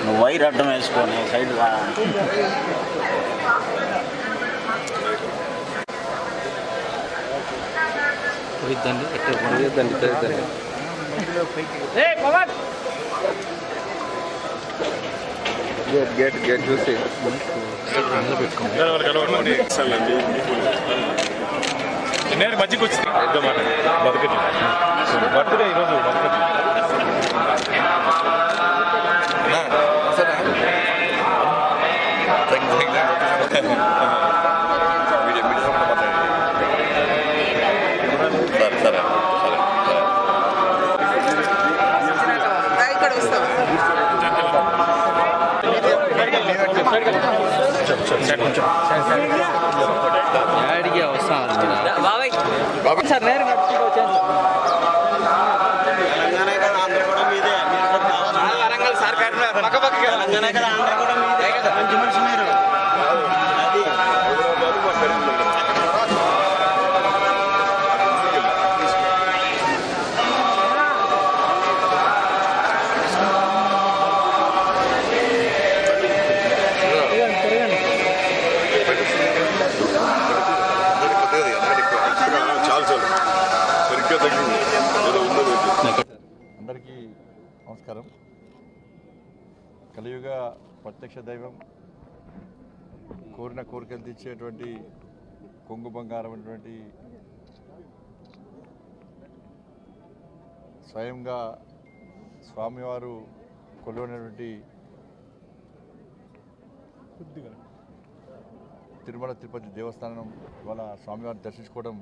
నువ్వు వైర్ అడ్డం వేసుకొని సైడ్ గేట్ చూసి నేను మధ్యకి వచ్చింది పెద్దమాట బతుకటి బర్త్డే ఈరోజు బతుకటి అందరికీ నమస్కారం. కలియుగ ప్రత్యక్ష దైవం, కోరిన కోరికలు తీర్చేటువంటి కొంగు బంగారం అటువంటి స్వయంగా స్వామివారు కొలువైనటువంటి తిరుమల తిరుపతి దేవస్థానం ఇవాళ స్వామివారిని దర్శించుకోవడం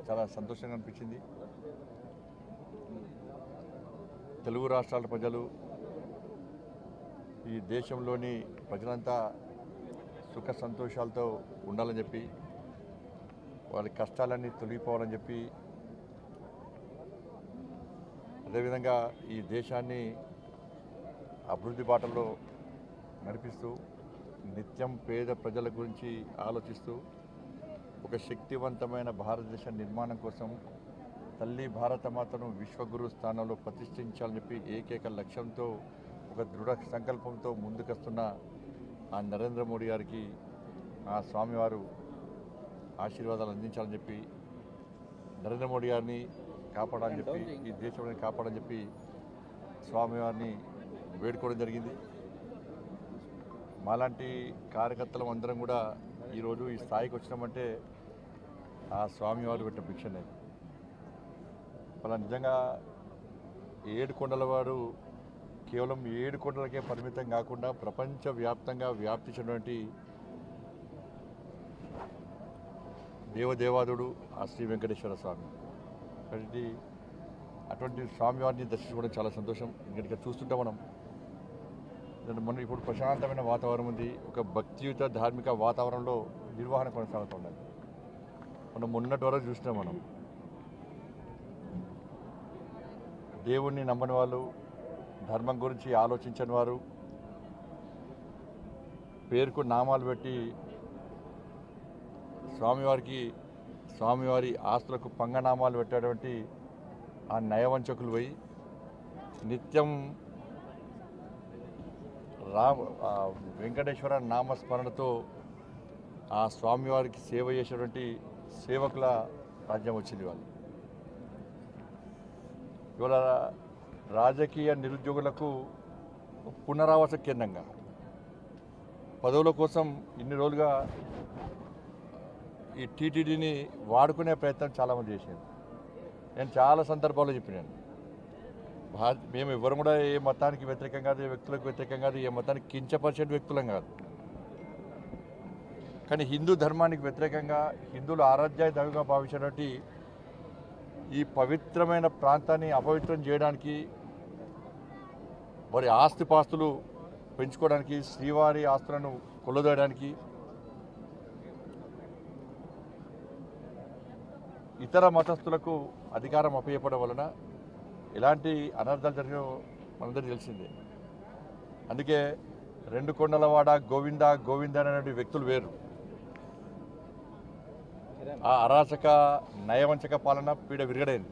చాలా సంతోషంగా అనిపించింది. తెలుగు రాష్ట్రాల ప్రజలు, ఈ దేశంలోని ప్రజలంతా సుఖ సంతోషాలతో ఉండాలని చెప్పి, వాళ్ళ కష్టాలన్నీ తొలగిపోవాలని చెప్పి, అదేవిధంగా ఈ దేశాన్ని అభివృద్ధి బాటలో నడిపిస్తూ నిత్యం పేద ప్రజల గురించి ఆలోచిస్తూ ఒక శక్తివంతమైన భారతదేశ నిర్మాణం కోసం తల్లి భారతమాతను విశ్వగురు స్థానంలో ప్రతిష్ఠించాలని చెప్పి ఏకైక లక్ష్యంతో ఒక దృఢ సంకల్పంతో ముందుకొస్తున్న ఆ నరేంద్ర మోడీ గారికి ఆ స్వామివారు ఆశీర్వాదాలు అందించాలని చెప్పి, నరేంద్ర మోడీ గారిని కాపాడాలని చెప్పి, ఈ దేశాన్ని కాపాడాలని చెప్పి స్వామివారిని వేడుకోవడం జరిగింది. మాలాంటి కార్యకర్తలం అందరం కూడా ఈరోజు ఈ స్థాయికి వచ్చినామంటే ఆ స్వామివారు పెట్టిన భిక్షనే. అలా నిజంగా ఏడుకొండలవాడు కేవలం 7 కొండలకే పరిమితం కాకుండా ప్రపంచవ్యాప్తంగా వ్యాప్తించినటువంటి దేవదేవాదుడు ఆ శ్రీ వెంకటేశ్వర స్వామి. కాబట్టి అటువంటి స్వామివారిని దర్శించుకోవడం చాలా సంతోషం. ఇక్కడ చూస్తుంటే మనం ఇప్పుడు ప్రశాంతమైన వాతావరణం ఉంది. ఒక భక్తియుత ధార్మిక వాతావరణంలో నిర్వహణ కొనసాగుతున్నది. మనం మొన్నటి వరకు చూసినాం. మనం దేవుణ్ణి నమ్మని వాళ్ళు, ధర్మం గురించి ఆలోచించని వారు, పేరుకు నామాలు పెట్టి స్వామివారి ఆస్తులకు పంగనామాలు పెట్టేటువంటి ఆ నయవంచకులు పోయి నిత్యం వెంకటేశ్వర నామస్మరణతో ఆ స్వామివారికి సేవ చేసేటువంటి సేవకుల రాజ్యం వచ్చింది. వాళ్ళు ఇవాళ రాజకీయ నిరుద్యోగులకు పునరావాస కేంద్రంగా పదవుల కోసం ఇన్ని రోజులుగా ఈ టీటీడీని వాడుకునే ప్రయత్నం చాలామంది చేశారు. నేను చాలా సందర్భాల్లో చెప్పినాను, మేము ఎవరు కూడా ఏ మతానికి వ్యతిరేకం కాదు, ఏ వ్యక్తులకు వ్యతిరేకం కాదు, ఏ మతానికి కించపరిచే వ్యక్తులం కాదు. కానీ హిందూ ధర్మానికి వ్యతిరేకంగా, హిందువులు ఆరాధ్య దైవంగా భావించినటువంటి ఈ పవిత్రమైన ప్రాంతాన్ని అపవిత్రం చేయడానికి, వారి ఆస్తిపాస్తులు పెంచుకోవడానికి, శ్రీవారి ఆస్తులను కొల్లదోయడానికి, ఇతర మతస్థులకు అధికారం అప్పచెప్పడం వలన ఎలాంటి అనర్థాలు జరిగినో మనందరికీ తెలిసిందే. అందుకే 2 కొండలవాడ గోవింద గోవింద అనేటువంటి వ్యక్తులు వేరు. ఆ అరాచక నయవంచక పాలన పీడ విరగడైంది.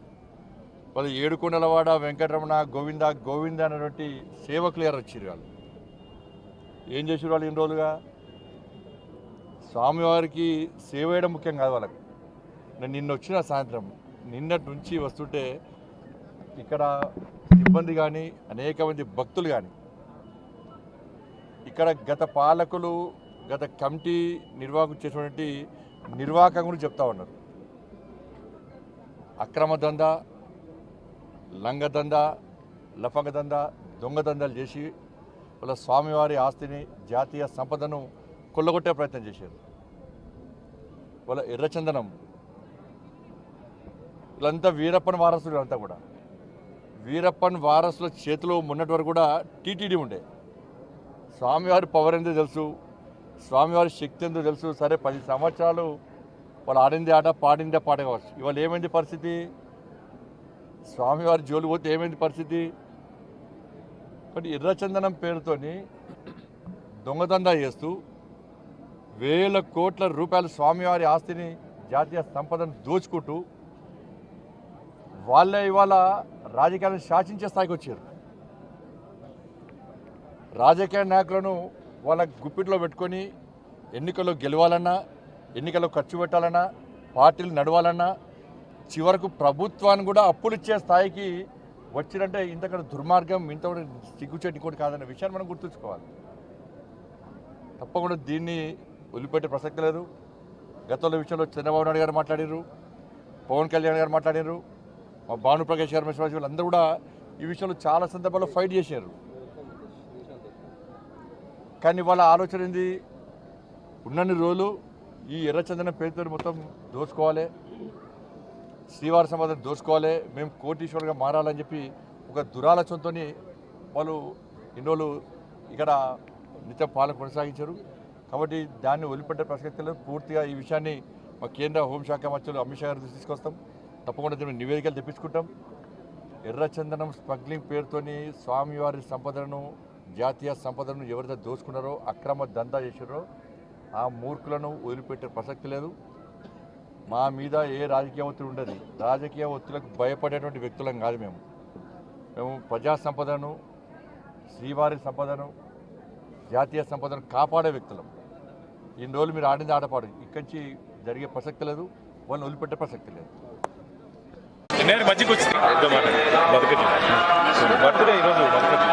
వాళ్ళు ఏడుకొండలవాడ వెంకటరమణ గోవింద గోవింద అనేటువంటి సేవకులు గారు వచ్చారు. వాళ్ళు ఏం చేసారు? వాళ్ళు ఇన్ని రోజులుగా స్వామివారికి సేవ చేయడం ముఖ్యం కాదు వాళ్ళకు. నేను నిన్న వచ్చిన సాయంత్రం నిన్నటి నుంచి వస్తుంటే ఇక్కడ సిబ్బంది కానీ అనేక మంది భక్తులు కానీ ఇక్కడ గత పాలకులు గత కమిటీ నిర్వాహకులు చేసినటువంటి నిర్వాహకం గురించి చెప్తా ఉన్నారు. అక్రమ దందా, లంగ దందా, లఫంగ దందా, దొంగ దందాలు చేసి వాళ్ళ స్వామివారి ఆస్తిని జాతీయ సంపదను కొల్లగొట్టే ప్రయత్నం చేశారు. వాళ్ళ ఎర్రచందనం వీళ్ళంతా వీరప్పన్ వారసులు. అంతా కూడా వీరప్పన్ వారసుల చేతిలో ఉన్నటి వరకు కూడా టీటీడీ ఉండే. స్వామివారి పవర్ ఎంతో తెలుసు, స్వామివారి శక్తి ఎంతో తెలుసు. సరే 10 సంవత్సరాలు వాళ్ళు ఆడిందే ఆట పాడిందే పాట కావచ్చు. ఇవాళ ఏమైంది పరిస్థితి? స్వామివారి జోలు పోతే ఏమైంది పరిస్థితి? బట్ ఎర్రచందనం పేరుతోని దొంగదందా చేస్తూ వేల కోట్ల రూపాయల స్వామివారి ఆస్తిని జాతీయ సంపదను దోచుకుంటూ వాళ్ళే ఇవాళ రాజకీయాలను శాసించే స్థాయికి వచ్చారు. రాజకీయ నాయకులను వాళ్ళ గుప్పిట్లో పెట్టుకొని ఎన్నికల్లో గెలవాలన్నా, ఎన్నికల్లో ఖర్చు పెట్టాలన్నా, పార్టీలు నడవాలన్నా, చివరకు ప్రభుత్వాన్ని కూడా అప్పులు ఇచ్చే స్థాయికి వచ్చినంటే ఇంతకంటే దుర్మార్గం, ఇంత సిగ్గుచేటి కూడా కాదన్న విషయాన్ని మనం గుర్తుంచుకోవాలి. తప్పకుండా దీన్ని వదిలిపెట్టే ప్రసక్తి లేదు. గతంలో విషయంలో చంద్రబాబు నాయుడు గారు మాట్లాడారు, పవన్ కళ్యాణ్ గారు మాట్లాడారు, మా భానుప్రకాష్ గారు మిశ్రా వీళ్ళందరూ కూడా ఈ విషయంలో చాలా సందర్భాల్లో ఫైట్ చేశారు. కానీ వాళ్ళ ఆలోచన ఏంది? ఉన్నన్ని రోజులు ఈ ఎర్రచందనం పేరుతో మొత్తం దోచుకోవాలి, శ్రీవారి సంపదను దోచుకోవాలి, మేము కోటీశ్వరులుగా మారాలని చెప్పి ఒక దురాలోచనతో వాళ్ళు ఇన్ని రోజులు ఇక్కడ నిత్యం పాలన కొనసాగించారు. కాబట్టి దాన్ని వదిలిపెట్టే ప్రసక్తి లేదు. పూర్తిగా ఈ విషయాన్ని మా కేంద్ర హోంశాఖ మంత్రులు అమిత్ షా గారి దృష్టికి తీసుకొస్తాం. తప్పకుండా దీన్ని నివేదికలు తెప్పించుకుంటాం. ఎర్రచందనం స్మగ్లింగ్ పేరుతోని స్వామివారి సంపదను, జాతీయ సంపదను ఎవరైతే దోచుకున్నారో, అక్రమ దందా చేశారో ఆ మూర్ఖులను వదిలిపెట్టే ప్రసక్తి లేదు. మా మీద ఏ రాజకీయ ఒత్తిడి ఉండదు. రాజకీయ ఒత్తిడికి భయపడేటువంటి వ్యక్తులం కాదు. మేము ప్రజా సంపదను, శ్రీవారి సంపదను, జాతీయ సంపదను కాపాడే వ్యక్తులం. ఇన్ని రోజులు మీరు ఆడింది ఆడపాడు, ఇక్కడి నుంచి జరిగే ప్రసక్తి లేదు, వాళ్ళని వదిలిపెట్టే ప్రసక్తి లేదు. నేను మధ్యకి వచ్చింది బతకటి బర్త్డే ఈరోజు బతకటి